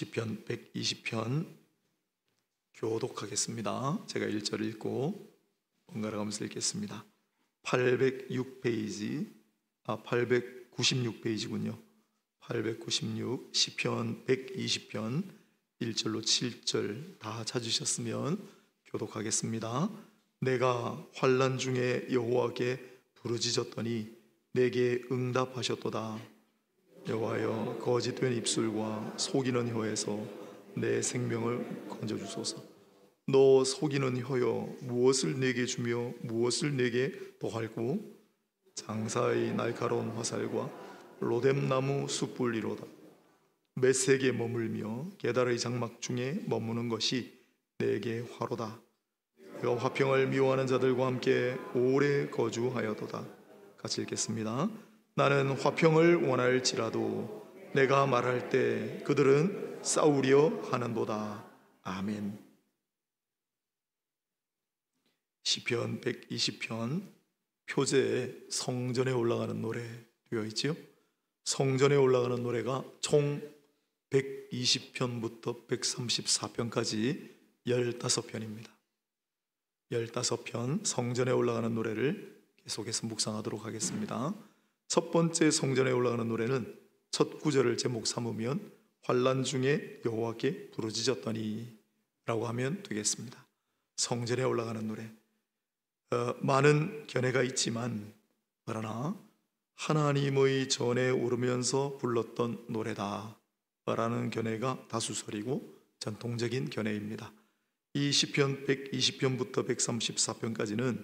시편 120편 교독하겠습니다. 제가 1절 읽고 번갈아 가면서 읽겠습니다. 896페이지군요. 896 시편 120편 1절로 7절 다 찾으셨으면 교독하겠습니다. 내가 환난 중에 여호와께 부르짖었더니 내게 응답하셨도다. 여호와여, 거짓된 입술과 속이는 혀에서 내 생명을 건져주소서. 너 속이는 혀여, 무엇을 내게 주며 무엇을 내게 더할고? 장사의 날카로운 화살과 로뎀나무 숯불이로다. 메색에 머물며 게달의 장막 중에 머무는 것이 내게 화로다. 내가 화평을 미워하는 자들과 함께 오래 거주하여도다. 같이 읽겠습니다. 나는 화평을 원할지라도 내가 말할 때 그들은 싸우려 하는도다. 아멘. 시편 120편 표제에 성전에 올라가는 노래 되어 있지요. 성전에 올라가는 노래가 총 120편부터 134편까지 15편입니다. 15편 성전에 올라가는 노래를 계속해서 묵상하도록 하겠습니다. 첫 번째 성전에 올라가는 노래는 첫 구절을 제목 삼으면 환난 중에 여호와께 부르짖었더니 라고 하면 되겠습니다. 성전에 올라가는 노래, 많은 견해가 있지만 그러나 하나님의 전에 오르면서 불렀던 노래다 라는 견해가 다수설이고 전통적인 견해입니다. 이 시편 120편부터 134편까지는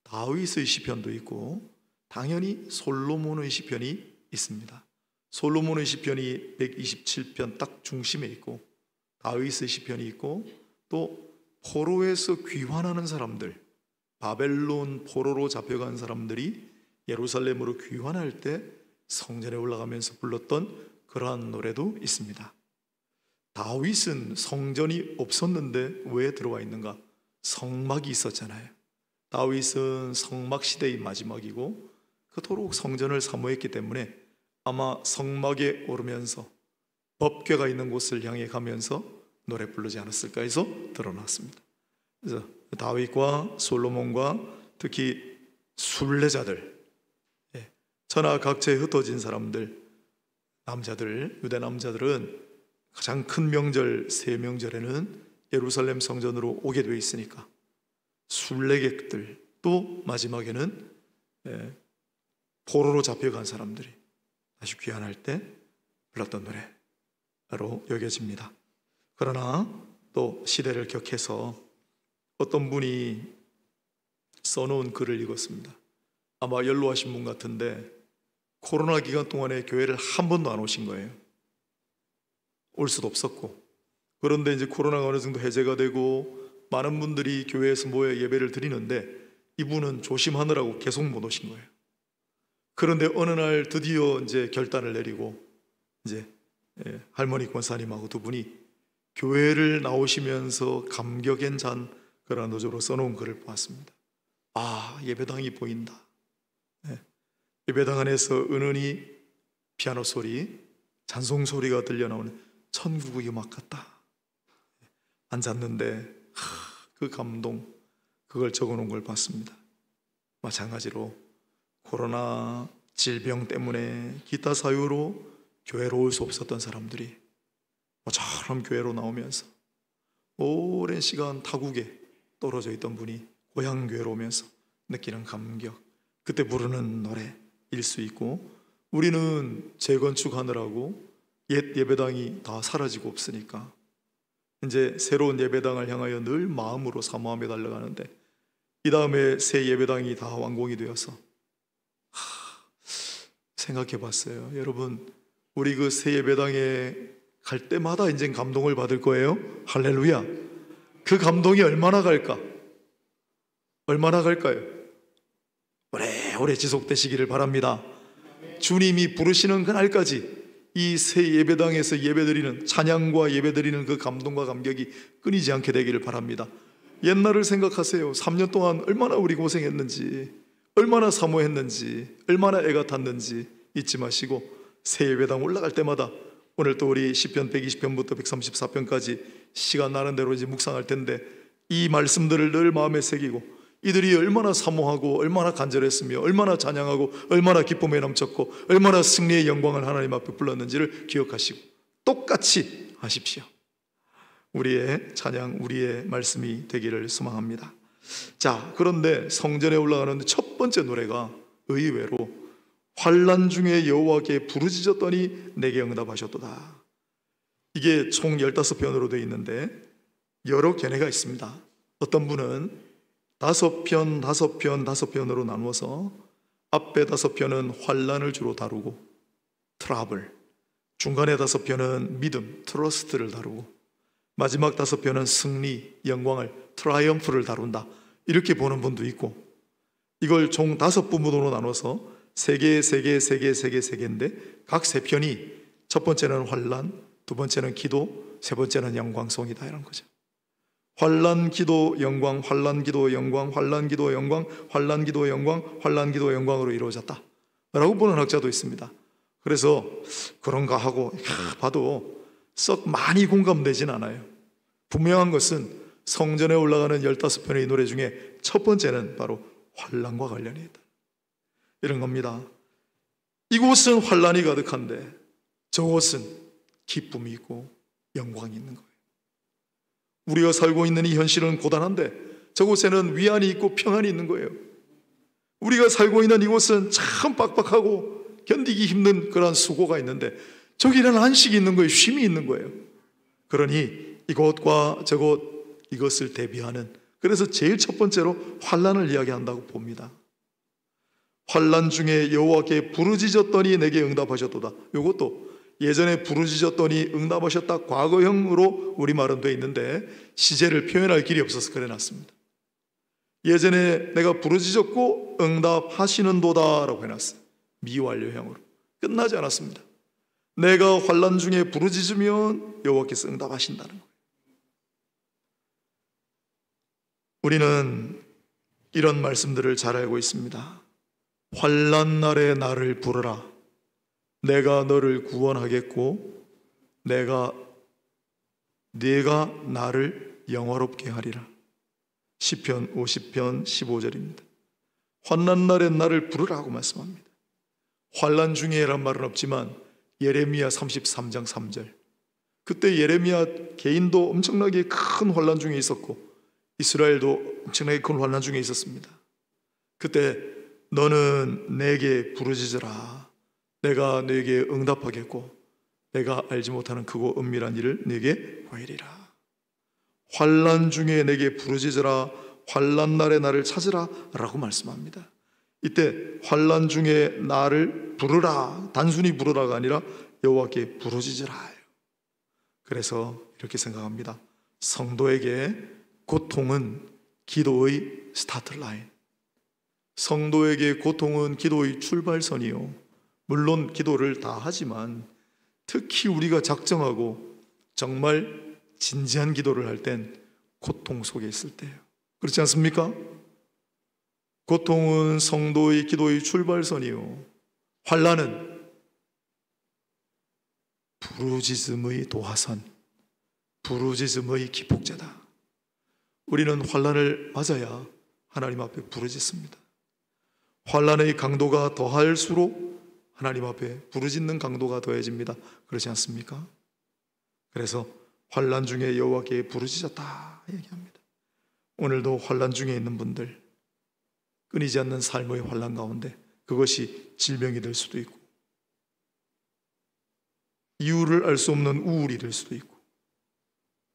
다윗의 시편도 있고 당연히 솔로몬의 시편이 있습니다. 솔로몬의 시편이 127편 딱 중심에 있고 다윗의 시편이 있고 또 포로에서 귀환하는 사람들, 바벨론 포로로 잡혀간 사람들이 예루살렘으로 귀환할 때 성전에 올라가면서 불렀던 그러한 노래도 있습니다. 다윗은 성전이 없었는데 왜 들어와 있는가? 성막이 있었잖아요. 다윗은 성막 시대의 마지막이고 그토록 성전을 사모했기 때문에 아마 성막에 오르면서 법궤가 있는 곳을 향해 가면서 노래 부르지 않았을까 해서 드러났습니다. 그래서 다윗과 솔로몬과 특히 순례자들, 천하각지에 흩어진 사람들, 남자들, 유대 남자들은 가장 큰 명절 세 명절에는 예루살렘 성전으로 오게 되어 있으니까 순례객들, 또 마지막에는 포로로 잡혀간 사람들이 다시 귀환할 때 불렀던 노래로 여겨집니다. 그러나 또 시대를 격해서 어떤 분이 써놓은 글을 읽었습니다. 아마 연로하신 분 같은데 코로나 기간 동안에 교회를 한 번도 안 오신 거예요. 올 수도 없었고, 그런데 이제 코로나가 어느 정도 해제가 되고 많은 분들이 교회에서 모여 예배를 드리는데 이분은 조심하느라고 계속 못 오신 거예요. 그런데 어느 날 드디어 이제 결단을 내리고 이제 할머니 권사님하고 두 분이 교회를 나오시면서 감격엔 잔 그런 노조로 써놓은 글을 보았습니다. 아, 예배당이 보인다. 예배당 안에서 은은히 피아노 소리, 찬송 소리가 들려나오는 천국의 음악 같다. 앉았는데 그 감동, 그걸 적어놓은 걸 봤습니다. 마찬가지로 코로나 질병 때문에 기타 사유로 교회로 올 수 없었던 사람들이 모처럼 교회로 나오면서 오랜 시간 타국에 떨어져 있던 분이 고향 교회로 오면서 느끼는 감격, 그때 부르는 노래일 수 있고, 우리는 재건축하느라고 옛 예배당이 다 사라지고 없으니까 이제 새로운 예배당을 향하여 늘 마음으로 사모하며 달려가는데 이 다음에 새 예배당이 다 완공이 되어서 생각해 봤어요. 여러분, 우리 그 새 예배당에 갈 때마다 이제 감동을 받을 거예요. 할렐루야. 그 감동이 얼마나 갈까? 얼마나 갈까요? 오래오래 지속되시기를 바랍니다. 주님이 부르시는 그날까지 이 새 예배당에서 예배드리는 찬양과 예배드리는 그 감동과 감격이 끊이지 않게 되기를 바랍니다. 옛날을 생각하세요. 3년 동안 얼마나 우리 고생했는지, 얼마나 사모했는지, 얼마나 애가 탔는지 잊지 마시고 새 예배당 올라갈 때마다 오늘 또 우리 시편 120편부터 134편까지 시간 나는 대로 이제 묵상할 텐데, 이 말씀들을 늘 마음에 새기고 이들이 얼마나 사모하고 얼마나 간절했으며 얼마나 찬양하고 얼마나 기쁨에 넘쳤고 얼마나 승리의 영광을 하나님 앞에 불렀는지를 기억하시고 똑같이 하십시오. 우리의 찬양, 우리의 말씀이 되기를 소망합니다. 자, 그런데 성전에 올라가는 첫 번째 노래가 의외로 환난 중에 여호와께 부르짖었더니 내게 응답하셨도다. 이게 총 15편으로 되어 있는데 여러 견해가 있습니다. 어떤 분은 5편, 5편, 5편으로 나누어서 앞에 5편은 환난을 주로 다루고 트러블, 중간에 5편은 믿음, 트러스트를 다루고 마지막 5편은 승리, 영광을, 트라이엄프를 다룬다, 이렇게 보는 분도 있고, 이걸 총 5부분으로 나눠서 3개인데 각 3편이 첫 번째는 환난, 두 번째는 기도, 세 번째는 영광송이다, 이런 거죠. 환난, 기도, 영광, 환난, 기도, 영광, 환난, 기도, 영광, 환난, 기도, 영광, 환난, 기도, 영광으로 이루어졌다 라고 보는 학자도 있습니다. 그래서 그런가 하고 봐도 썩 많이 공감되진 않아요. 분명한 것은 성전에 올라가는 15편의 노래 중에 첫 번째는 바로 환난과 관련이 있다, 이런 겁니다. 이곳은 환난이 가득한데 저곳은 기쁨이 있고 영광이 있는 거예요. 우리가 살고 있는 이 현실은 고단한데 저곳에는 위안이 있고 평안이 있는 거예요. 우리가 살고 있는 이곳은 참 빡빡하고 견디기 힘든 그런 수고가 있는데 저기는 안식이 있는 거예요. 쉼이 있는 거예요. 그러니 이곳과 저곳, 이것을 대비하는, 그래서 제일 첫 번째로 환난을 이야기한다고 봅니다. 환난 중에 여호와께 부르짖었더니 내게 응답하셨도다. 이것도 예전에 부르짖었더니 응답하셨다 과거형으로 우리말은 되어 있는데 시제를 표현할 길이 없어서 그래놨습니다. 예전에 내가 부르짖었고 응답하시는도다 라고 해놨어요. 미완료형으로 끝나지 않았습니다. 내가 환난 중에 부르짖으면 여호와께서 응답하신다는 거예요. 우리는 이런 말씀들을 잘 알고 있습니다. 환난 날에 나를 부르라. 내가 너를 구원하겠고 네가 나를 영화롭게 하리라. 시편 50편 15절입니다. 환난 날에 나를 부르라고 말씀합니다. 환난 중에란 말은 없지만 예레미야 33장 3절, 그때 예레미야 개인도 엄청나게 큰 환난 중에 있었고 이스라엘도 엄청나게 큰 환난 중에 있었습니다. 그때 너는 내게 부르짖으라. 내가 너에게 응답하겠고 내가 알지 못하는 크고 은밀한 일을 너에게 보이리라. 환난 중에 내게 부르짖으라. 환난 날에 나를 찾으라 라고 말씀합니다. 이때 환난 중에 나를 부르라, 단순히 부르라가 아니라 여호와께 부르짖으라. 그래서 이렇게 생각합니다. 성도에게 고통은 기도의 스타트 라인, 성도에게 고통은 기도의 출발선이요. 물론 기도를 다 하지만 특히 우리가 작정하고 정말 진지한 기도를 할 땐 고통 속에 있을 때예요. 그렇지 않습니까? 고통은 성도의 기도의 출발선이요, 환난은 부르짖음의 도화선, 부르짖음의 기폭제다. 우리는 환난을 맞아야 하나님 앞에 부르짖습니다. 환난의 강도가 더할수록 하나님 앞에 부르짖는 강도가 더해집니다. 그렇지 않습니까? 그래서 환난 중에 여호와께 부르짖었다 얘기합니다. 오늘도 환난 중에 있는 분들, 끊이지 않는 삶의 환난 가운데 그것이 질병이 될 수도 있고 이유를 알 수 없는 우울이 될 수도 있고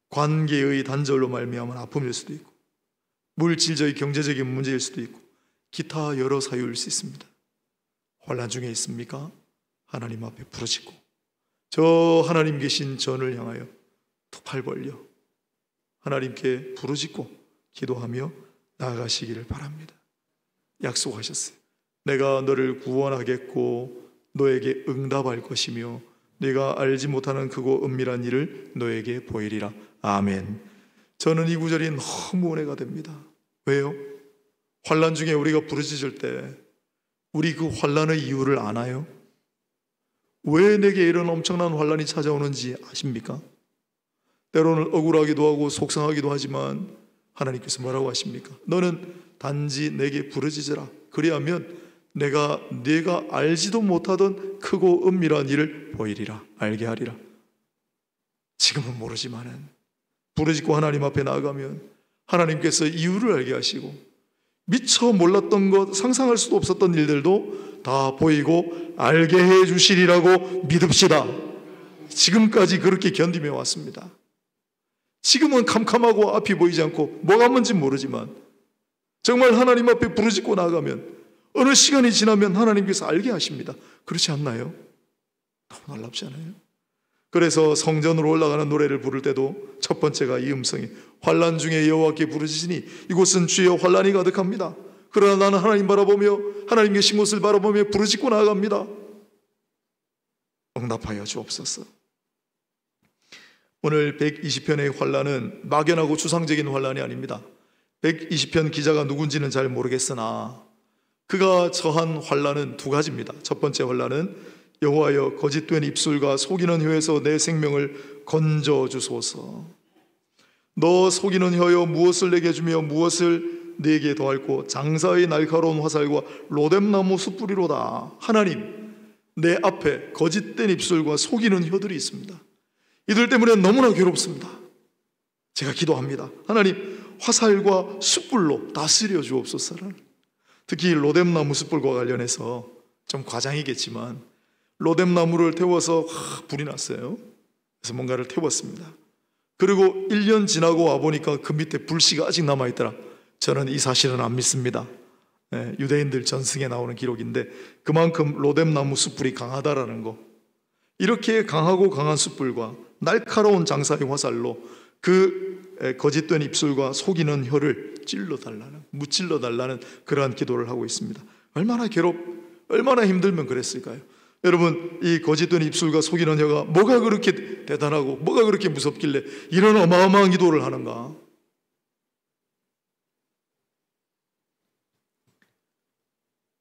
관계의 단절로 말미암은 아픔일 수도 있고 물질적인 경제적인 문제일 수도 있고 기타 여러 사유일 수 있습니다. 환난 중에 있습니까? 하나님 앞에 부르짖고 저 하나님 계신 전을 향하여 두 팔 벌려 하나님께 부르짖고 기도하며 나아가시기를 바랍니다. 약속하셨어요. 내가 너를 구원하겠고 너에게 응답할 것이며 네가 알지 못하는 크고 은밀한 일을 너에게 보이리라. 아멘. 저는 이 구절이 너무 은혜가 됩니다. 왜요? 환난 중에 우리가 부르짖을 때 우리 그 환난의 이유를 아나요? 왜 내게 이런 엄청난 환란이 찾아오는지 아십니까? 때로는 억울하기도 하고 속상하기도 하지만 하나님께서 뭐라고 하십니까? 너는 단지 내게 부르짖으라. 그리하면 내가 네가 알지도 못하던 크고 은밀한 일을 보이리라, 알게 하리라. 지금은 모르지만은 부르짖고 하나님 앞에 나아가면 하나님께서 이유를 알게 하시고 미처 몰랐던 것, 상상할 수도 없었던 일들도 다 보이고 알게 해 주시리라고 믿읍시다. 지금까지 그렇게 견디며 왔습니다. 지금은 캄캄하고 앞이 보이지 않고 뭐가 뭔지 모르지만 정말 하나님 앞에 부르짖고 나아가면 어느 시간이 지나면 하나님께서 알게 하십니다. 그렇지 않나요? 너무 놀랍지 않아요? 그래서 성전으로 올라가는 노래를 부를 때도 첫 번째가 이 음성이 환난 중에 여호와께 부르짖으니 이곳은 주의 환난이 가득합니다. 그러나 나는 하나님 바라보며 하나님 계신 곳을 바라보며 부르짖고 나아갑니다. 응답하여 주옵소서. 오늘 120편의 환난은 막연하고 추상적인 환난이 아닙니다. 120편 기자가 누군지는 잘 모르겠으나 그가 처한 환난은 두 가지입니다. 첫 번째 환난은 여호와여 거짓된 입술과 속이는 혀에서 내 생명을 건져 주소서. 너 속이는 혀여 무엇을 내게 주며 무엇을 내게 더할고 장사의 날카로운 화살과 로뎀나무 숯불이로다. 하나님, 내 앞에 거짓된 입술과 속이는 혀들이 있습니다. 이들 때문에 너무나 괴롭습니다. 제가 기도합니다. 하나님, 화살과 숯불로 다스려 주옵소서. 특히 로뎀나무 숯불과 관련해서 좀 과장이겠지만 로뎀나무를 태워서 불이 났어요. 그래서 뭔가를 태웠습니다. 그리고 1년 지나고 와보니까 그 밑에 불씨가 아직 남아있더라. 저는 이 사실은 안 믿습니다. 유대인들 전승에 나오는 기록인데 그만큼 로뎀나무 숯불이 강하다라는 거. 이렇게 강하고 강한 숯불과 날카로운 장사의 화살로 그 거짓된 입술과 속이는 혀를 찔러달라는, 무찔러달라는 그러한 기도를 하고 있습니다. 얼마나 힘들면 그랬을까요? 여러분, 이 거짓된 입술과 속이는 혀가 뭐가 그렇게 대단하고 뭐가 그렇게 무섭길래 이런 어마어마한 기도를 하는가?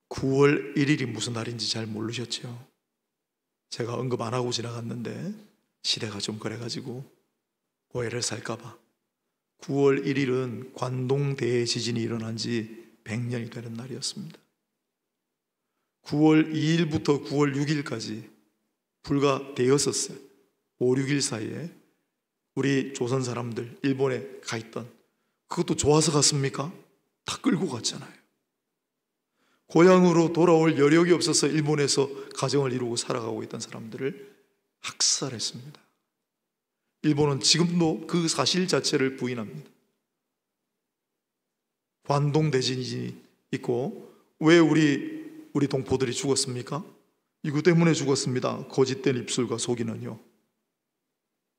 (9월 1일이) 무슨 날인지 잘 모르셨죠? 제가 언급 안 하고 지나갔는데 시대가 좀 그래가지고 오해를 살까봐 9월 1일은 관동 대지진이 일어난 지 100년이 되는 날이었습니다. 9월 2일부터 9월 6일까지 불과 대여섯 5, 6일 사이에 우리 조선 사람들 일본에 가 있던, 그것도 좋아서 갔습니까? 다 끌고 갔잖아요. 고향으로 돌아올 여력이 없어서 일본에서 가정을 이루고 살아가고 있던 사람들을 학살했습니다. 일본은 지금도 그 사실 자체를 부인합니다. 관동 대지진이 있고 왜 우리 동포들이 죽었습니까? 이거 때문에 죽었습니다. 거짓된 입술과 속이는 혀.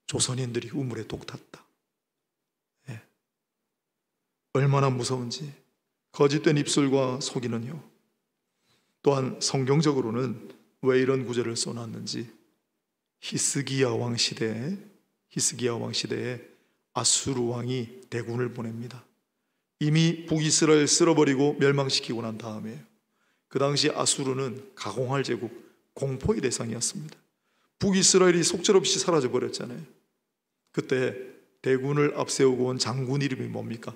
조선인들이 우물에 독 탔다. 네. 얼마나 무서운지. 거짓된 입술과 속이는 혀. 또한 성경적으로는 왜 이런 구절을 써놨는지, 히스기야 왕 시대에 아수르 왕이 대군을 보냅니다. 이미 북이스라엘 쓸어버리고 멸망시키고 난 다음에요. 그 당시 아수르는 가공할 제국, 공포의 대상이었습니다. 북이스라엘이 속절없이 사라져버렸잖아요. 그때 대군을 앞세우고 온 장군 이름이 뭡니까?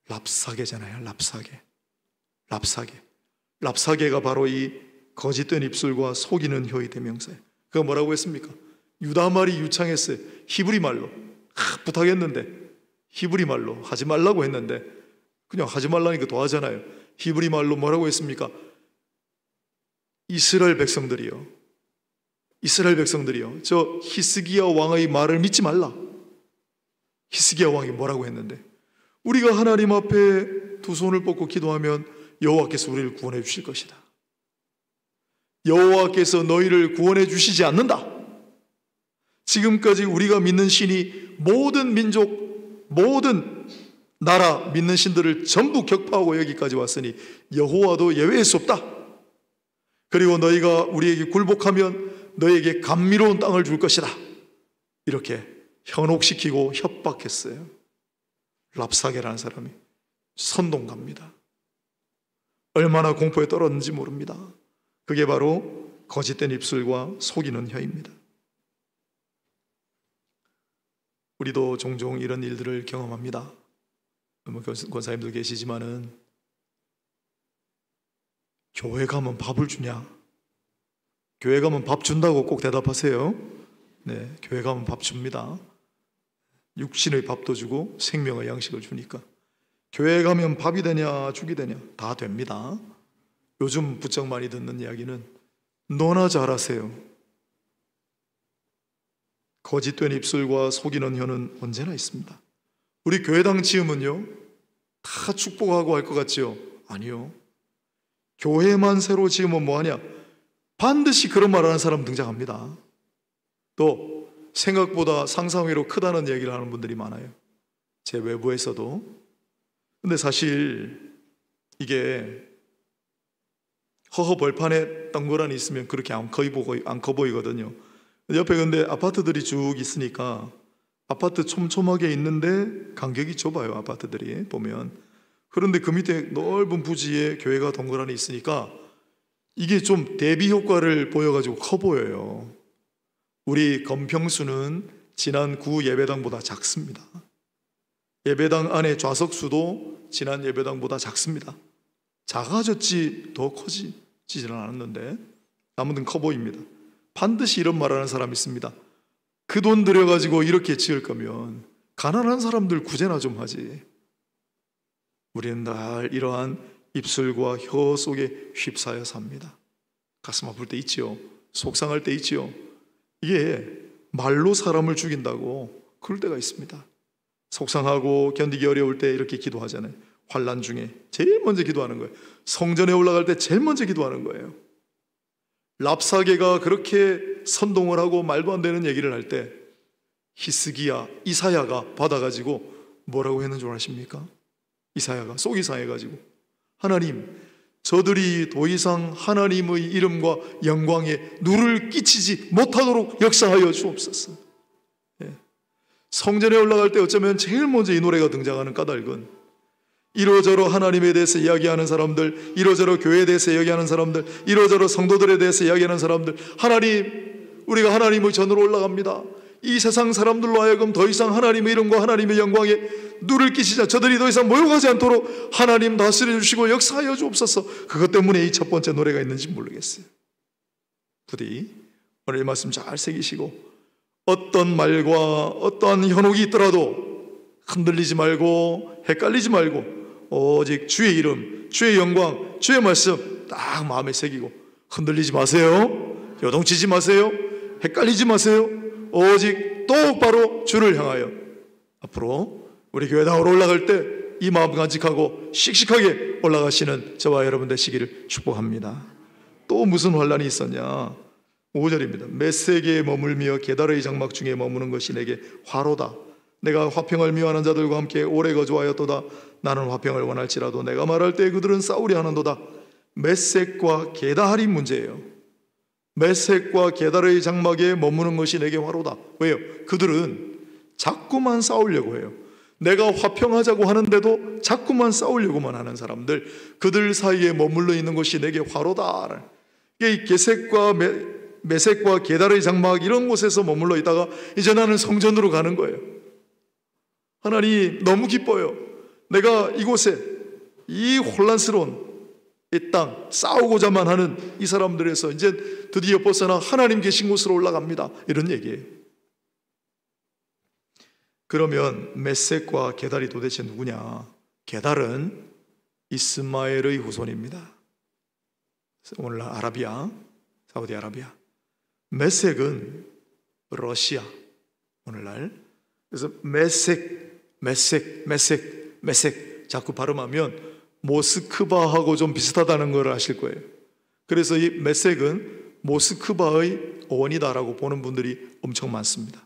랍사게잖아요. 랍사게가 바로 이 거짓된 입술과 속이는 혀의 대명사예요. 그가 뭐라고 했습니까? 유다말이 유창했어요. 히브리 말로 부탁했는데, 히브리 말로 하지 말라고 했는데 그냥 하지 말라니까 더 하잖아요. 히브리 말로 뭐라고 했습니까? 이스라엘 백성들이요, 저 히스기야 왕의 말을 믿지 말라. 히스기야 왕이 뭐라고 했는데, 우리가 하나님 앞에 두 손을 뻗고 기도하면 여호와께서 우리를 구원해 주실 것이다. 여호와께서 너희를 구원해 주시지 않는다. 지금까지 우리가 믿는 신이 모든 민족, 모든 나라 믿는 신들을 전부 격파하고 여기까지 왔으니 여호와도 예외일 수 없다. 그리고 너희가 우리에게 굴복하면 너희에게 감미로운 땅을 줄 것이다. 이렇게 현혹시키고 협박했어요. 랍사게라는 사람이 선동갑니다. 얼마나 공포에 떨었는지 모릅니다. 그게 바로 거짓된 입술과 속이는 혀입니다. 우리도 종종 이런 일들을 경험합니다. 권사님들 계시지만은 교회 가면 밥을 주냐? 교회 가면 밥 준다고 꼭 대답하세요. 네, 교회 가면 밥 줍니다. 육신의 밥도 주고 생명의 양식을 주니까. 교회 가면 밥이 되냐 죽이 되냐 다 됩니다. 요즘 부쩍 많이 듣는 이야기는 너나 잘하세요. 거짓된 입술과 속이는 혀는 언제나 있습니다. 우리 교회당 지으면요 다 축복하고 할 것 같지요? 아니요. 교회만 새로 지으면 뭐하냐? 반드시 그런 말하는 사람 등장합니다. 또 생각보다 상상외로 크다는 얘기를 하는 분들이 많아요. 제 외부에서도. 근데 사실 이게 허허벌판에 덩그러니 있으면 그렇게 안 커 보이거든요. 옆에 근데 아파트들이 쭉 있으니까 아파트 촘촘하게 있는데 간격이 좁아요. 아파트들이 보면. 그런데 그 밑에 넓은 부지에 교회가 덩그러니 있으니까 이게 좀 대비 효과를 보여가지고 커 보여요. 우리 건평수는 지난 구 예배당보다 작습니다. 예배당 안에 좌석수도 지난 예배당보다 작습니다. 작아졌지 더 커지지는 않았는데 아무튼 커 보입니다. 반드시 이런 말하는 사람이 있습니다. 그 돈 들여가지고 이렇게 지을 거면 가난한 사람들 구제나 좀 하지. 우리는 늘 이러한 입술과 혀 속에 휩싸여 삽니다. 가슴 아플 때 있지요. 속상할 때 있지요. 이게 말로 사람을 죽인다고 그럴 때가 있습니다. 속상하고 견디기 어려울 때 이렇게 기도하잖아요. 환난 중에 제일 먼저 기도하는 거예요. 성전에 올라갈 때 제일 먼저 기도하는 거예요. 랍사게가 그렇게 선동을 하고 말도 안 되는 얘기를 할 때 히스기야, 이사야가 받아가지고 뭐라고 했는 줄 아십니까? 이사야가 속이 상해가지고 하나님, 저들이 더 이상 하나님의 이름과 영광에 누를 끼치지 못하도록 역사하여 주옵소서. 예. 성전에 올라갈 때 어쩌면 제일 먼저 이 노래가 등장하는 까닭은 이러저러 하나님에 대해서 이야기하는 사람들, 이러저러 교회에 대해서 이야기하는 사람들, 이러저러 성도들에 대해서 이야기하는 사람들, 하나님, 우리가 하나님의 전으로 올라갑니다. 이 세상 사람들로 하여금 더 이상 하나님의 이름과 하나님의 영광에 누를 끼치자. 저들이 더 이상 모욕하지 않도록 하나님 다스려 주시고 역사하여 주옵소서. 그것 때문에 이 첫 번째 노래가 있는지 모르겠어요. 부디 오늘 이 말씀 잘 새기시고 어떤 말과 어떠한 현혹이 있더라도 흔들리지 말고 헷갈리지 말고 오직 주의 이름, 주의 영광, 주의 말씀 딱 마음에 새기고 흔들리지 마세요. 요동치지 마세요. 헷갈리지 마세요. 오직 똑바로 주를 향하여 앞으로 우리 교회당으로 올라갈 때 이 마음 간직하고 씩씩하게 올라가시는 저와 여러분 되시기를 축복합니다. 또 무슨 환란이 있었냐? 5절입니다. 메세게에 머물며 게다르의 장막 중에 머무는 것이 내게 화로다. 내가 화평을 미워하는 자들과 함께 오래 거주하였도다. 나는 화평을 원할지라도 내가 말할 때 그들은 싸우려 하는도다. 메섹과 게다할이 문제예요. 메섹과 게다르의 장막에 머무는 것이 내게 화로다. 왜요? 그들은 자꾸만 싸우려고 해요. 내가 화평하자고 하는데도 자꾸만 싸우려고만 하는 사람들, 그들 사이에 머물러 있는 것이 내게 화로다. 이 게색과 메섹과 게다르의 장막 이런 곳에서 머물러 있다가 이제 나는 성전으로 가는 거예요. 하나님 너무 기뻐요. 내가 이곳에 이 혼란스러운 이 땅 싸우고자만 하는 이 사람들에서 이제 드디어 벗어나 하나님 계신 곳으로 올라갑니다. 이런 얘기예요. 그러면 메섹과 게달이 도대체 누구냐? 게달은 이스마엘의 후손입니다. 오늘날 아라비아, 사우디아라비아. 메섹은 러시아, 오늘날. 그래서 메섹 자꾸 발음하면 모스크바하고 좀 비슷하다는 걸 아실 거예요. 그래서 이 메섹은 모스크바의 어원이다라고 보는 분들이 엄청 많습니다.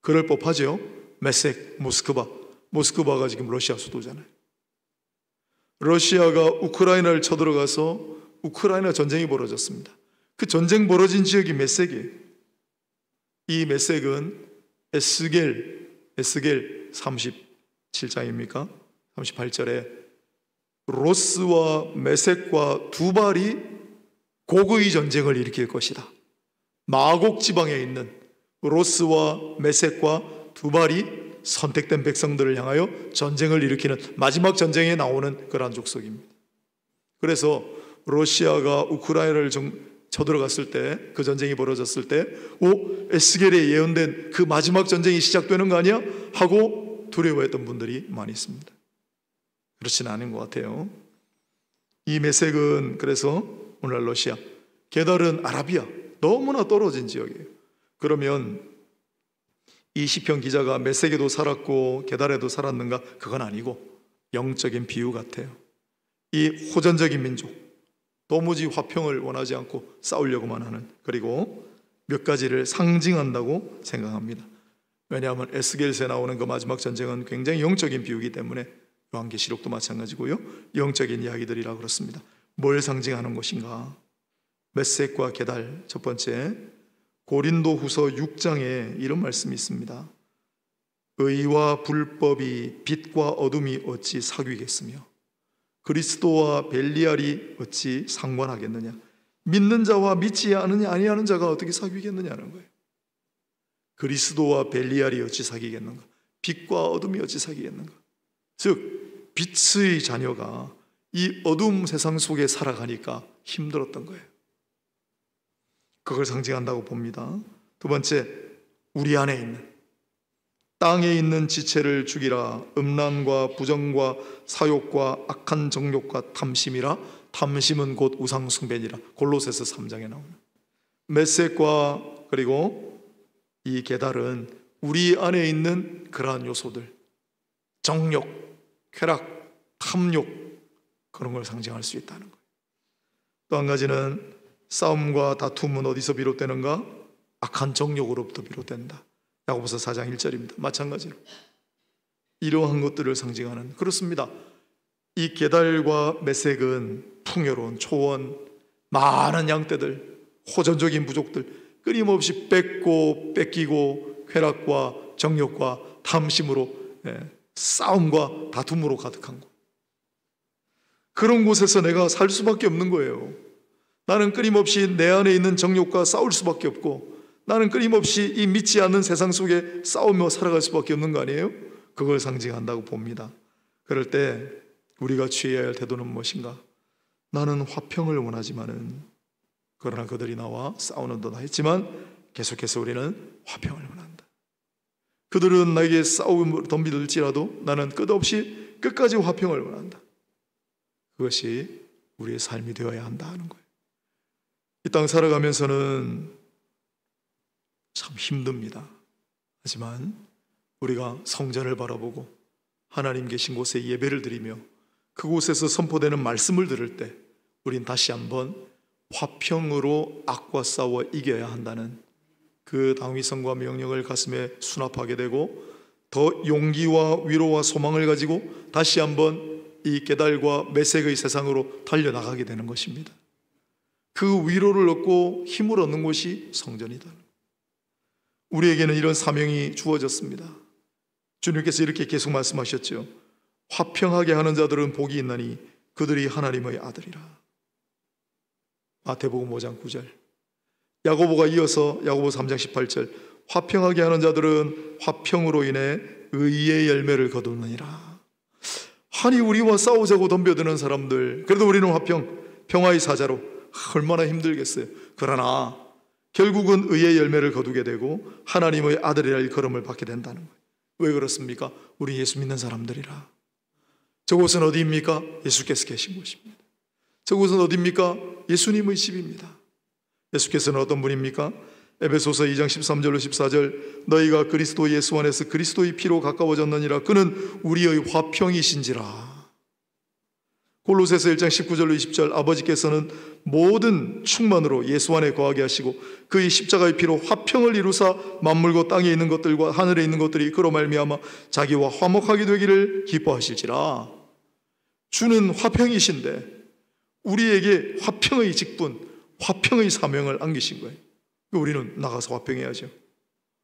그럴 법하죠. 메섹, 모스크바가 지금 러시아 수도잖아요. 러시아가 우크라이나를 쳐들어가서 우크라이나 전쟁이 벌어졌습니다. 그 전쟁 벌어진 지역이 메섹이에요. 이 메섹은 에스겔 37장입니까? 38절에 로스와 메섹과 두발이 고거의 전쟁을 일으킬 것이다. 마곡 지방에 있는 로스와 메섹과 두발이 선택된 백성들을 향하여 전쟁을 일으키는 마지막 전쟁에 나오는 그러한 족속입니다. 그래서 러시아가 우크라이나를 쳐들어갔을 때, 그 전쟁이 벌어졌을 때, 에스겔에 예언된 그 마지막 전쟁이 시작되는 거 아니야? 하고 두려워했던 분들이 많이 있습니다. 그렇지는 않은 것 같아요. 이 메섹은 그래서 오늘날 러시아, 게달은 아라비아, 너무나 떨어진 지역이에요. 그러면 이 시편 기자가 메섹에도 살았고 게달에도 살았는가? 그건 아니고 영적인 비유 같아요. 이 호전적인 민족, 도무지 화평을 원하지 않고 싸우려고만 하는, 그리고 몇 가지를 상징한다고 생각합니다. 왜냐하면 에스겔서에 나오는 그 마지막 전쟁은 굉장히 영적인 비유이기 때문에 요한계시록도 마찬가지고요, 영적인 이야기들이라 그렇습니다. 뭘 상징하는 것인가? 메섹과 게달, 첫 번째, 고린도후서 6장에 이런 말씀이 있습니다. 의와 불법이 빛과 어둠이 어찌 사귀겠으며 그리스도와 벨리알이 어찌 상관하겠느냐? 믿는 자와 믿지 아니하는 자가 어떻게 사귀겠느냐는 거예요. 그리스도와 벨리알이 어찌 사귀겠는가? 빛과 어둠이 어찌 사귀겠는가? 즉 빛의 자녀가 이 어둠 세상 속에 살아가니까 힘들었던 거예요. 그걸 상징한다고 봅니다. 두 번째, 우리 안에 있는, 땅에 있는 지체를 죽이라. 음란과 부정과 사욕과 악한 정욕과 탐심이라. 탐심은 곧 우상숭배니라. 골로새서 3장에 나오는 메섹과 그리고 이 게달은 우리 안에 있는 그러한 요소들, 정욕, 쾌락, 탐욕, 그런 걸 상징할 수 있다는 거예요. 또 한 가지는 싸움과 다툼은 어디서 비롯되는가? 악한 정욕으로부터 비롯된다. 야고보서 4장 1절입니다. 마찬가지로 이러한 것들을 상징하는, 그렇습니다. 이 게달과 메섹은 풍요로운 초원, 많은 양떼들, 호전적인 부족들, 끊임없이 뺏고 뺏기고 쾌락과 정욕과 탐심으로, 싸움과 다툼으로 가득한 곳. 그런 곳에서 내가 살 수밖에 없는 거예요. 나는 끊임없이 내 안에 있는 정욕과 싸울 수밖에 없고, 나는 끊임없이 이 믿지 않는 세상 속에 싸우며 살아갈 수밖에 없는 거 아니에요? 그걸 상징한다고 봅니다. 그럴 때 우리가 취해야 할 태도는 무엇인가? 나는 화평을 원하지만은, 그러나 그들이 나와 싸우는 듯 했지만 계속해서 우리는 화평을 원한다. 그들은 나에게 싸움을 덤비들지라도 나는 끝없이 끝까지 화평을 원한다. 그것이 우리의 삶이 되어야 한다 하는 거예요. 이 땅 살아가면서는 참 힘듭니다. 하지만 우리가 성전을 바라보고 하나님 계신 곳에 예배를 드리며 그곳에서 선포되는 말씀을 들을 때 우린 다시 한번 화평으로 악과 싸워 이겨야 한다는 그 당위성과 명령을 가슴에 수납하게 되고, 더 용기와 위로와 소망을 가지고 다시 한번 이 게달과 메섹의 세상으로 달려나가게 되는 것입니다. 그 위로를 얻고 힘을 얻는 곳이 성전이다. 우리에게는 이런 사명이 주어졌습니다. 주님께서 이렇게 계속 말씀하셨죠. 화평하게 하는 자들은 복이 있나니 그들이 하나님의 아들이라. 마태복음 5장 9절. 야고보가 이어서 야고보 3장 18절. 화평하게 하는 자들은 화평으로 인해 의의 열매를 거두느니라. 아니, 우리와 싸우자고 덤벼드는 사람들, 그래도 우리는 화평, 평화의 사자로, 얼마나 힘들겠어요. 그러나 결국은 의의 열매를 거두게 되고 하나님의 아들이라 일컬음을 받게 된다는 거예요. 왜 그렇습니까? 우리 예수 믿는 사람들이라. 저곳은 어디입니까? 예수께서 계신 곳입니다. 저곳은 어디입니까? 예수님의 집입니다. 예수께서는 어떤 분입니까? 에베소서 2장 13절로 14절. 너희가 그리스도 예수 안에서 그리스도의 피로 가까워졌느니라. 그는 우리의 화평이신지라. 골로새서 1장 19절로 20절. 아버지께서는 모든 충만으로 예수 안에 거하게 하시고 그의 십자가의 피로 화평을 이루사 만물과 땅에 있는 것들과 하늘에 있는 것들이 그로 말미암아 자기와 화목하게 되기를 기뻐하실지라. 주는 화평이신데 우리에게 화평의 직분, 화평의 사명을 안기신 거예요. 우리는 나가서 화평해야죠.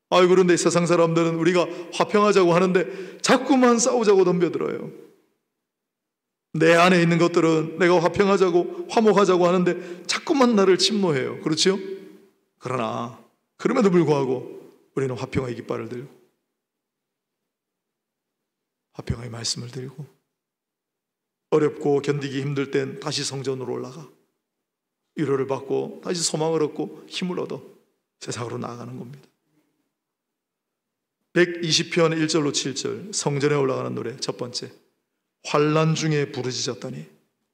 그런데 세상 사람들은 우리가 화평하자고 하는데 자꾸만 싸우자고 덤벼들어요. 내 안에 있는 것들은 내가 화평하자고 화목하자고 하는데 자꾸만 나를 침노해요. 그렇죠? 그러나 그럼에도 불구하고 우리는 화평의 깃발을 들고 화평의 말씀을 들고 어렵고 견디기 힘들 땐 다시 성전으로 올라가 위로를 받고 다시 소망을 얻고 힘을 얻어 세상으로 나아가는 겁니다. 120편 1절로 7절 성전에 올라가는 노래 첫 번째, 환난 중에 부르짖었더니.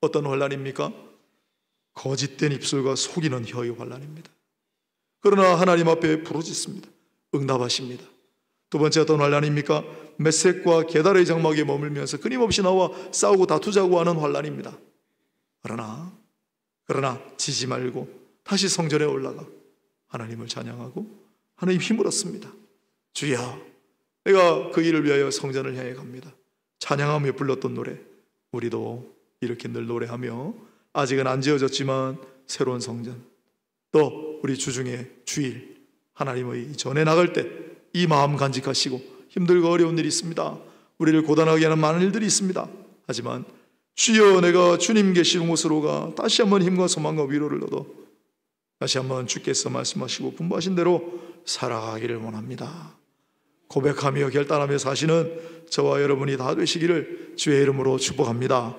어떤 환난입니까? 거짓된 입술과 속이는 혀의 환난입니다. 그러나 하나님 앞에 부르짖습니다. 응답하십니다. 두 번째 어떤 환난입니까? 메섹과 게달의 장막에 머물면서 끊임없이 나와 싸우고 다투자고 하는 환난입니다. 그러나 지지 말고 다시 성전에 올라가 하나님을 찬양하고 하나님 힘을 얻습니다. 주여, 내가 그 일을 위하여 성전을 향해 갑니다. 찬양하며 불렀던 노래, 우리도 이렇게 늘 노래하며 아직은 안 지어졌지만 새로운 성전, 또 우리 주중에 주일 하나님의 전에 나갈 때 이 마음 간직하시고 힘들고 어려운 일이 있습니다. 우리를 고단하게 하는 많은 일들이 있습니다. 하지만 주여, 내가 주님 계시는 곳으로 가 다시 한번 힘과 소망과 위로를 얻어 다시 한번 주께서 말씀하시고 분부하신 대로 살아가기를 원합니다. 고백하며 결단하며 사시는 저와 여러분이 다 되시기를 주의 이름으로 축복합니다.